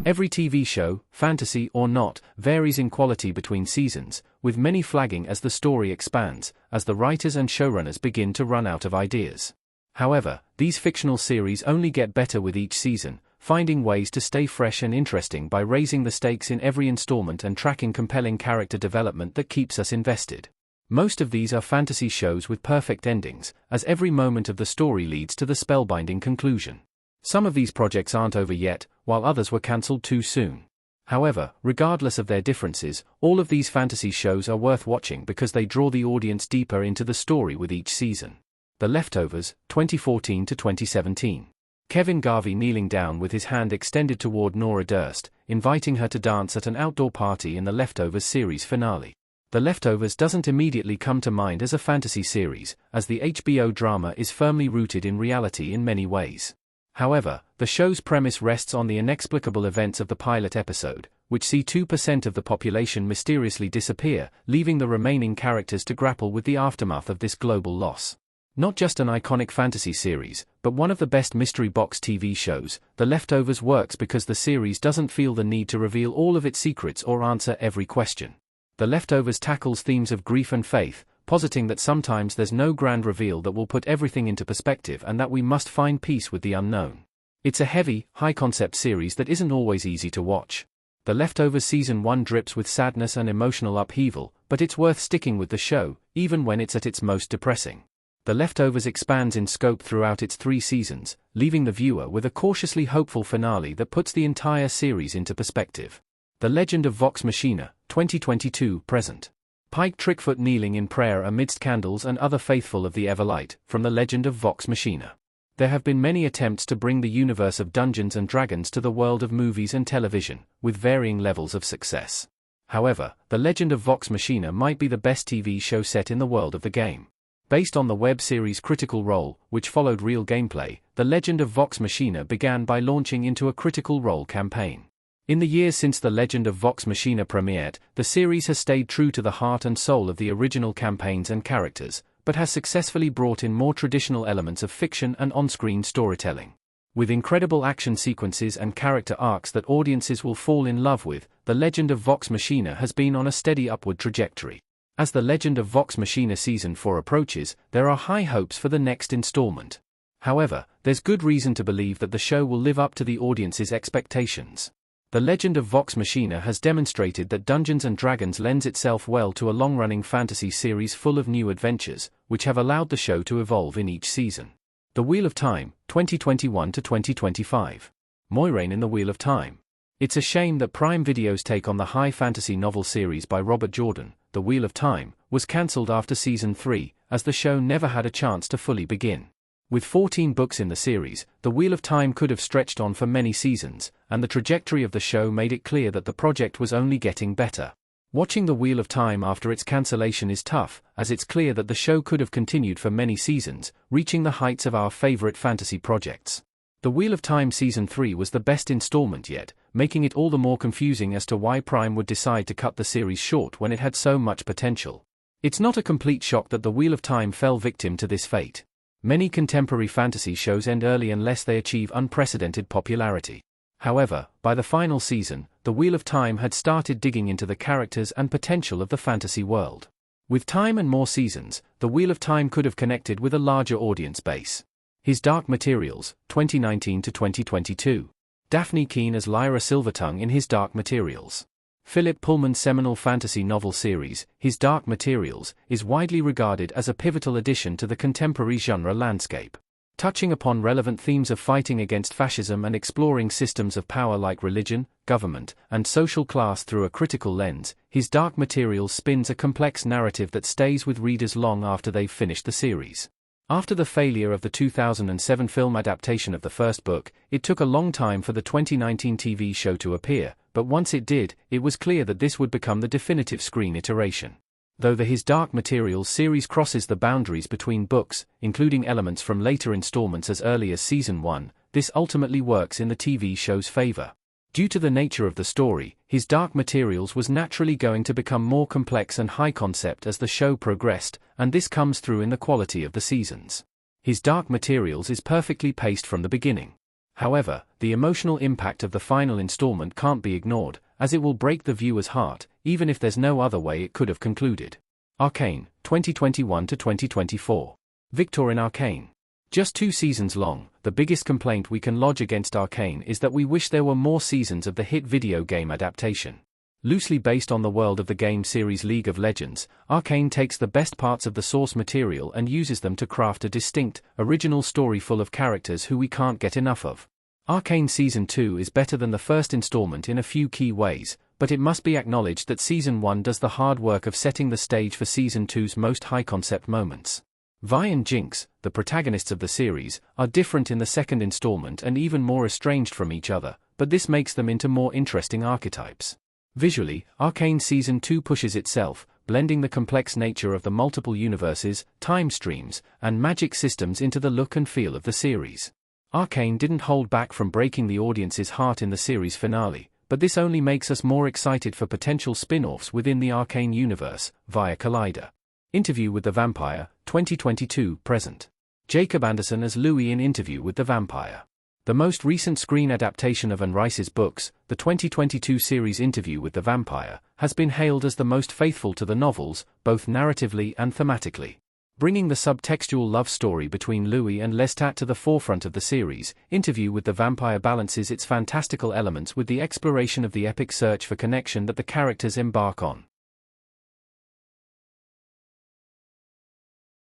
Every TV show, fantasy or not, varies in quality between seasons, with many flagging as the story expands, as the writers and showrunners begin to run out of ideas. However, these fictional series only get better with each season, finding ways to stay fresh and interesting by raising the stakes in every installment and tracking compelling character development that keeps us invested. Most of these are fantasy shows with perfect endings, as every moment of the story leads to the spellbinding conclusion. Some of these projects aren't over yet, while others were cancelled too soon. However, regardless of their differences, all of these fantasy shows are worth watching because they draw the audience deeper into the story with each season. The Leftovers, 2014 to 2017. Kevin Garvey kneeling down with his hand extended toward Nora Durst, inviting her to dance at an outdoor party in the Leftovers series finale. The Leftovers doesn't immediately come to mind as a fantasy series, as the HBO drama is firmly rooted in reality in many ways. However, the show's premise rests on the inexplicable events of the pilot episode, which see 2% of the population mysteriously disappear, leaving the remaining characters to grapple with the aftermath of this global loss. Not just an iconic fantasy series, but one of the best mystery box TV shows, The Leftovers works because the series doesn't feel the need to reveal all of its secrets or answer every question. The Leftovers tackles themes of grief and faith, positing that sometimes there's no grand reveal that will put everything into perspective and that we must find peace with the unknown. It's a heavy, high-concept series that isn't always easy to watch. The Leftovers Season 1 drips with sadness and emotional upheaval, but it's worth sticking with the show, even when it's at its most depressing. The Leftovers expands in scope throughout its 3 seasons, leaving the viewer with a cautiously hopeful finale that puts the entire series into perspective. The Legend of Vox Machina, 2022 present. Pike Trickfoot kneeling in prayer amidst candles and other faithful of the Everlight, from The Legend of Vox Machina. There have been many attempts to bring the universe of Dungeons & Dragons to the world of movies and television, with varying levels of success. However, The Legend of Vox Machina might be the best TV show set in the world of the game. Based on the web series Critical Role, which followed real gameplay, The Legend of Vox Machina began by launching into a Critical Role campaign. In the years since The Legend of Vox Machina premiered, the series has stayed true to the heart and soul of the original campaigns and characters, but has successfully brought in more traditional elements of fiction and on-screen storytelling. With incredible action sequences and character arcs that audiences will fall in love with, The Legend of Vox Machina has been on a steady upward trajectory. As The Legend of Vox Machina Season 4 approaches, there are high hopes for the next installment. However, there's good reason to believe that the show will live up to the audience's expectations. The Legend of Vox Machina has demonstrated that Dungeons & Dragons lends itself well to a long-running fantasy series full of new adventures, which have allowed the show to evolve in each season. The Wheel of Time, 2021 to 2025. Moiraine in the Wheel of Time. It's a shame that Prime Video's take on the high fantasy novel series by Robert Jordan, The Wheel of Time, was cancelled after Season 3, as the show never had a chance to fully begin. With 14 books in the series, The Wheel of Time could have stretched on for many seasons, and the trajectory of the show made it clear that the project was only getting better. Watching The Wheel of Time after its cancellation is tough, as it's clear that the show could have continued for many seasons, reaching the heights of our favorite fantasy projects. The Wheel of Time Season 3 was the best installment yet, making it all the more confusing as to why Prime would decide to cut the series short when it had so much potential. It's not a complete shock that The Wheel of Time fell victim to this fate. Many contemporary fantasy shows end early unless they achieve unprecedented popularity. However, by the final season, The Wheel of Time had started digging into the characters and potential of the fantasy world. With time and more seasons, The Wheel of Time could have connected with a larger audience base. His Dark Materials, 2019 to 2022. Daphne Keane as Lyra Silvertongue in His Dark Materials. Philip Pullman's seminal fantasy novel series, His Dark Materials, is widely regarded as a pivotal addition to the contemporary genre landscape. Touching upon relevant themes of fighting against fascism and exploring systems of power like religion, government, and social class through a critical lens, His Dark Materials spins a complex narrative that stays with readers long after they've finished the series. After the failure of the 2007 film adaptation of the first book, it took a long time for the 2019 TV show to appear, but once it did, it was clear that this would become the definitive screen iteration. Though the His Dark Materials series crosses the boundaries between books, including elements from later installments as early as Season 1, this ultimately works in the TV show's favor. Due to the nature of the story, His Dark Materials was naturally going to become more complex and high concept as the show progressed, and this comes through in the quality of the seasons. His Dark Materials is perfectly paced from the beginning. However, the emotional impact of the final installment can't be ignored, as it will break the viewer's heart, even if there's no other way it could have concluded. Arcane, 2021 to 2024. Victor in Arcane. Just 2 seasons long, the biggest complaint we can lodge against Arcane is that we wish there were more seasons of the hit video game adaptation. Loosely based on the world of the game series League of Legends, Arcane takes the best parts of the source material and uses them to craft a distinct, original story full of characters who we can't get enough of. Arcane Season 2 is better than the first installment in a few key ways, but it must be acknowledged that Season 1 does the hard work of setting the stage for Season 2's most high-concept moments. Vi and Jinx, the protagonists of the series, are different in the second installment and even more estranged from each other, but this makes them into more interesting archetypes. Visually, Arcane Season 2 pushes itself, blending the complex nature of the multiple universes, time streams, and magic systems into the look and feel of the series. Arcane didn't hold back from breaking the audience's heart in the series finale, but this only makes us more excited for potential spin-offs within the Arcane universe, via Collider. Interview with the Vampire, 2022 present. Jacob Anderson as Louis in Interview with the Vampire. The most recent screen adaptation of Anne Rice's books, the 2022 series Interview with the Vampire, has been hailed as the most faithful to the novels, both narratively and thematically. Bringing the subtextual love story between Louis and Lestat to the forefront of the series, Interview with the Vampire balances its fantastical elements with the exploration of the epic search for connection that the characters embark on.